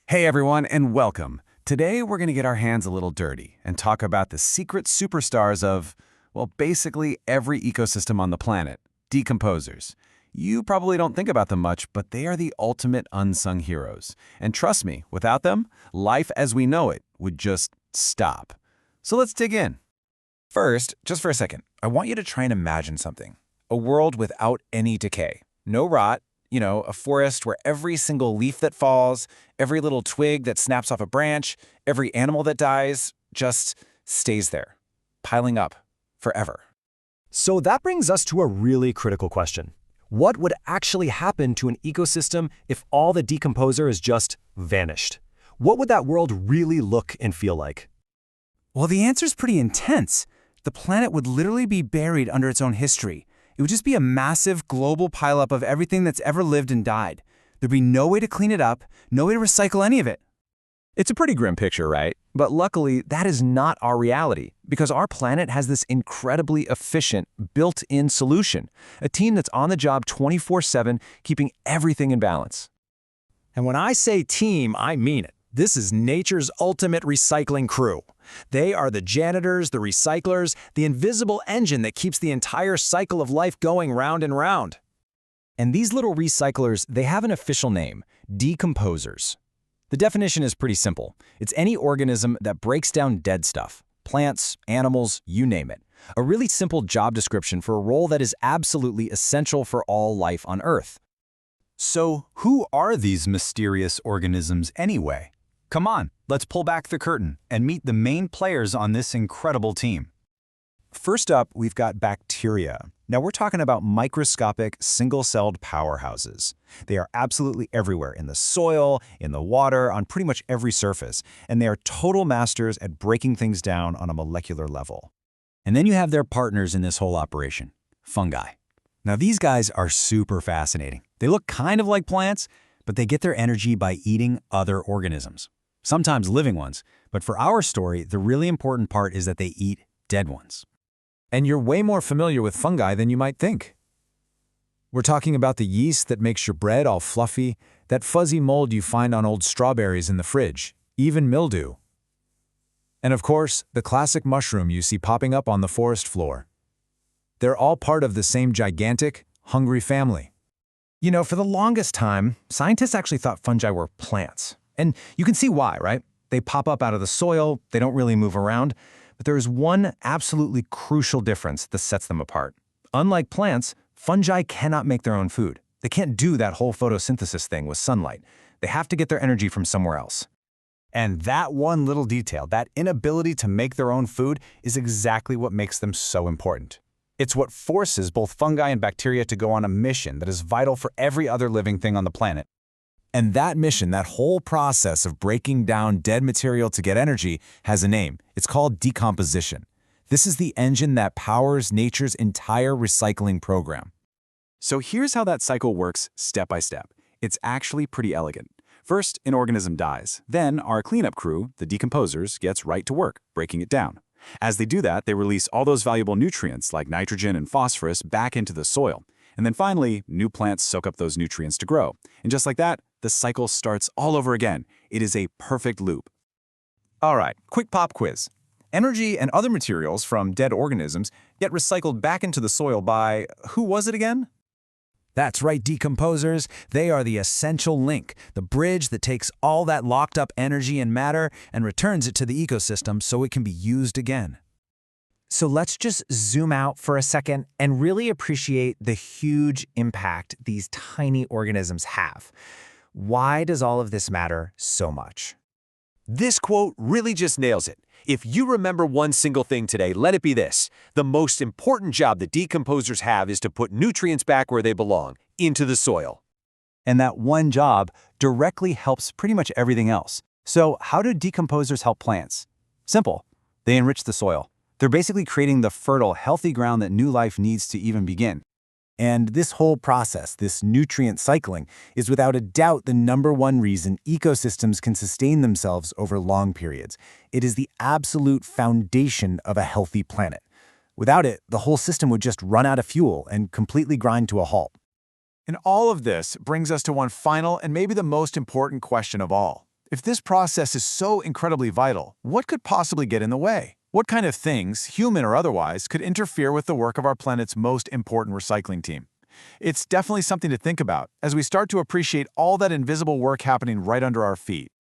Hey everyone, and welcome. Today we're going to get our hands a little dirty and talk about the secret superstars of, well, basically every ecosystem on the planet, decomposers. You probably don't think about them much, but they are the ultimate unsung heroes. And trust me, without them, life as we know it would just stop. So let's dig in. First, just for a second, I want you to try and imagine something. A world without any decay. No rot, a forest where every single leaf that falls, every little twig that snaps off a branch, every animal that dies, just stays there, piling up forever. So that brings us to a really critical question. What would actually happen to an ecosystem if all the decomposers just vanished? What would that world really look and feel like? Well, the answer's pretty intense. The planet would literally be buried under its own history. It would just be a massive global pileup of everything that's ever lived and died. There'd be no way to clean it up, no way to recycle any of it. It's a pretty grim picture, right? But luckily, that is not our reality, because our planet has this incredibly efficient, built-in solution, a team that's on the job 24/7, keeping everything in balance. And when I say team, I mean it. This is nature's ultimate recycling crew. They are the janitors, the recyclers, the invisible engine that keeps the entire cycle of life going round and round. And these little recyclers, they have an official name, decomposers. The definition is pretty simple. It's any organism that breaks down dead stuff. Plants, animals, you name it. A really simple job description for a role that is absolutely essential for all life on Earth. So who are these mysterious organisms anyway? Come on, let's pull back the curtain and meet the main players on this incredible team. First up, we've got bacteria. Now we're talking about microscopic, single-celled powerhouses. They are absolutely everywhere, in the soil, in the water, on pretty much every surface, and they are total masters at breaking things down on a molecular level. And then you have their partners in this whole operation, fungi. Now these guys are super fascinating. They look kind of like plants, but they get their energy by eating other organisms. Sometimes living ones, but for our story, the really important part is that they eat dead ones. And you're way more familiar with fungi than you might think. We're talking about the yeast that makes your bread all fluffy, that fuzzy mold you find on old strawberries in the fridge, even mildew. And of course, the classic mushroom you see popping up on the forest floor. They're all part of the same gigantic, hungry family. For the longest time, scientists actually thought fungi were plants. And you can see why, right? They pop up out of the soil, they don't really move around. But there is one absolutely crucial difference that sets them apart. Unlike plants, fungi cannot make their own food. They can't do that whole photosynthesis thing with sunlight. They have to get their energy from somewhere else. And that one little detail, that inability to make their own food, is exactly what makes them so important. It's what forces both fungi and bacteria to go on a mission that is vital for every other living thing on the planet. And that mission, that whole process of breaking down dead material to get energy, has a name. It's called decomposition. This is the engine that powers nature's entire recycling program. So here's how that cycle works step by step. It's actually pretty elegant. First, an organism dies. Then our cleanup crew, the decomposers, gets right to work, breaking it down. As they do that, they release all those valuable nutrients like nitrogen and phosphorus back into the soil. And then finally, new plants soak up those nutrients to grow. And just like that, the cycle starts all over again. It is a perfect loop. All right, quick pop quiz. Energy and other materials from dead organisms get recycled back into the soil by, who was it again? That's right, decomposers. They are the essential link, the bridge that takes all that locked up energy and matter and returns it to the ecosystem so it can be used again. So let's just zoom out for a second and really appreciate the huge impact these tiny organisms have. Why does all of this matter so much? This quote really just nails it. If you remember one single thing today, let it be this. The most important job that decomposers have is to put nutrients back where they belong, into the soil. And that one job directly helps pretty much everything else. So how do decomposers help plants? Simple. They enrich the soil. They're basically creating the fertile, healthy ground that new life needs to even begin. And this whole process, this nutrient cycling, is without a doubt the #1 reason ecosystems can sustain themselves over long periods. It is the absolute foundation of a healthy planet. Without it, the whole system would just run out of fuel and completely grind to a halt. And all of this brings us to one final and maybe the most important question of all. If this process is so incredibly vital, what could possibly get in the way? What kind of things, human or otherwise, could interfere with the work of our planet's most important recycling team? It's definitely something to think about as we start to appreciate all that invisible work happening right under our feet.